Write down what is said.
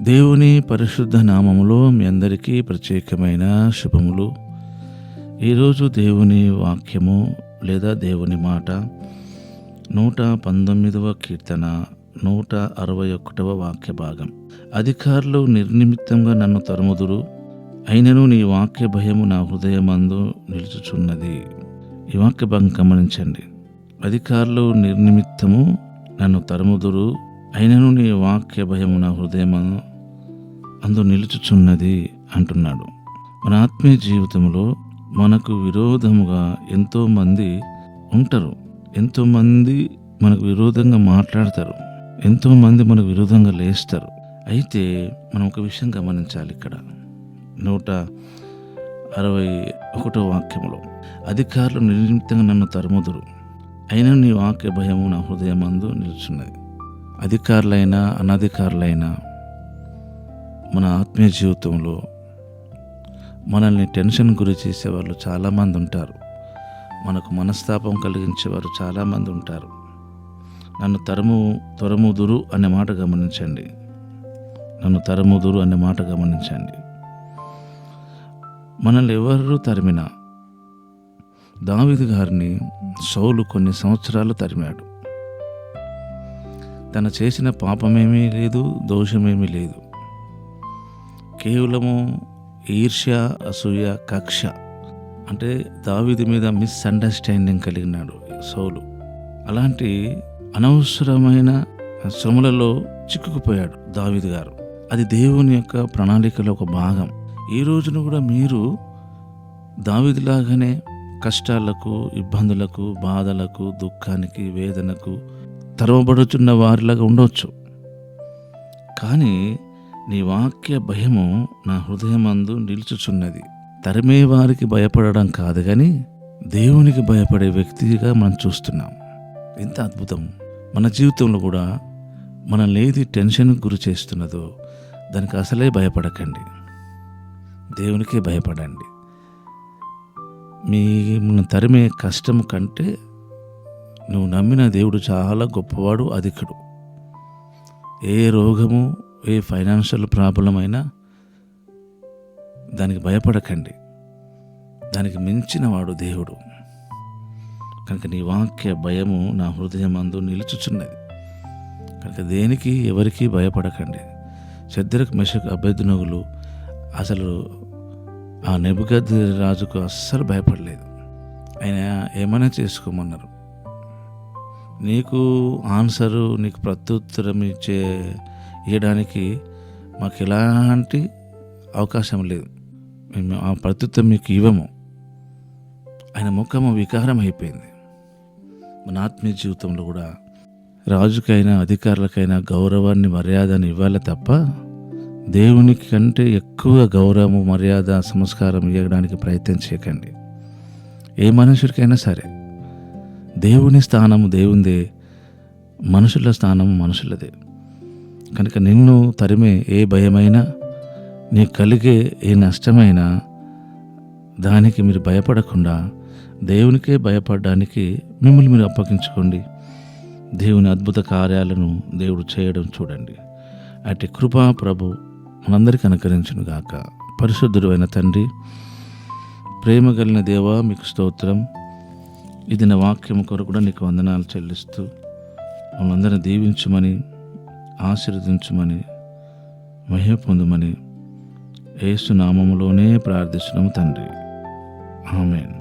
దేవుని పరిశుద్ధ నామములో మీ అందరికీ ప్రత్యేకమైన శుభములు. ఈరోజు దేవుని వాక్యము లేదా దేవుని మాట 119వ కీర్తన 161వ వాక్య భాగం. అధికారులు నిర్నిమిత్తంగా నన్ను తరుముదురు, అయినను నీ వాక్య భయము నా హృదయమందు నిలుచుచున్నది. ఈ వాక్య భాగం గమనించండి. అధికారులు నిర్నిమిత్తము నన్ను తరుముదురు, అయినను నీ వాక్య భయము నా హృదయమందు నిలుచుచున్నది అంటున్నాడు. మన ఆత్మీయ జీవితంలో మనకు విరోధముగా ఎంతోమంది ఉంటారు. ఎంతోమంది మనకు విరోధంగా మాట్లాడతారు. ఎంతోమంది మనకు విరోధంగా లేస్తారు. అయితే మనం ఒక విషయం గమనించాలి. ఇక్కడ 161వ వాక్యములో అధికారులు నిర్నిమిత్తంగా నన్ను తరుముదురు, అయినా నీ వాక్య భయము నా హృదయమందు నిలుచున్నది. అధికారులైనా అనధికారులైనా మన ఆత్మీయ జీవితంలో మనల్ని టెన్షన్ గురి చేసేవాళ్ళు చాలామంది ఉంటారు. మనకు మనస్తాపం కలిగించేవారు చాలామంది ఉంటారు. నన్ను తరుముదురు అనే మాట గమనించండి. నన్ను తరుముదురు అనే మాట గమనించండి. మనల్ని ఎవరు తరిమినా, దావీదు గారిని సౌలు కొన్ని సంవత్సరాలు తరిమాడు. తను చేసిన పాపమేమీ లేదు, దోషమేమీ లేదు. కేవలము ఈర్ష్య, అసూయ, కక్ష, అంటే దావీదు మీద మిస్అండర్స్టాండింగ్ కలిగినాడు సౌలు. అలాంటి అనవసరమైన శ్రమలలో చిక్కుకుపోయాడు దావీదు గారు. అది దేవుని యొక్క ప్రణాళికలో ఒక భాగం. ఈ రోజున కూడా మీరు దావీదులాగానే కష్టాలకు, ఇబ్బందులకు, బాధలకు, దుఃఖానికి, వేదనకు తరమబడుచున్న వారిలాగా ఉండవచ్చు. కానీ నీ వాక్య భయము నా హృదయమందు నిలుచుచున్నది. తరిమే వారికి భయపడడం కాదు, కానీ దేవునికి భయపడే వ్యక్తిగా మనం చూస్తున్నాం. ఎంత అద్భుతం! మన జీవితంలో కూడా మనల్ని ఏది టెన్షన్కి గురి చేస్తున్నదో దానికి అసలే భయపడకండి, దేవునికే భయపడండి. మన తరిమే కష్టం కంటే నువ్వు నమ్మిన దేవుడు చాలా గొప్పవాడు, అధికుడు. ఏ రోగము, ఏ ఫైనాన్షియల్ ప్రాబ్లం అయినా దానికి భయపడకండి. దానికి మించిన వాడు దేవుడు. కనుక నీ వాక్య భయము నా హృదయమందు నిలుచుచున్నది. కనుక దేనికి, ఎవరికి భయపడకండి. షద్రకు, మెషకు, అబేద్నెగోలు అసలు ఆ నెబుకద్నెజరు అస్సలు భయపడలేదు. ఆయన ఏమైనా చేసుకోమన్నారు. నీకు ఆన్సరు, నీకు ప్రత్యుత్తరం ఇవ్వడానికి మాకు ఎలాంటి అవకాశం లేదు, మేము ఆ ప్రత్యుత్తరం మీకు ఇవ్వము. ఆయన ముఖము వికారం అయిపోయింది. మన ఆత్మీయ జీవితంలో కూడా రాజుకైనా అధికారులకైనా గౌరవాన్ని, మర్యాదను ఇవ్వాలి తప్ప దేవునికి కంటే ఎక్కువ గౌరవము, మర్యాద, సంస్కారం ఇవ్వడానికి ప్రయత్నం చేయకండి. ఏ మనుషుడికైనా సరే దేవుని స్థానము దేవుందే, మనుషుల స్థానము మనుషులదే. కనుక నిన్ను తరిమే ఏ భయమైనా, నీకు కలిగే ఏ నష్టమైనా దానికి మీరు భయపడకుండా దేవునికే భయపడడానికి మిమ్మల్ని మీరు అప్పగించుకోండి. దేవుని అద్భుత కార్యాలను దేవుడు చేయడం చూడండి. అట్టి కృపా ప్రభు మనందరికీ అనుకరించును గాక. పరిశుద్ధుడు అయిన తండ్రి, ప్రేమ కలిగిన దేవా, మీకు స్తోత్రం. ఇది నా వాక్యం కొరకు కూడా నీకు వందనాలు చెల్లిస్తూ మనందరిని దీవించమని, ఆశీర్వదించమని, మహిమ పొందమని యేసు నామములోనే ప్రార్థిస్తున్నాము తండ్రి. ఆమేన్.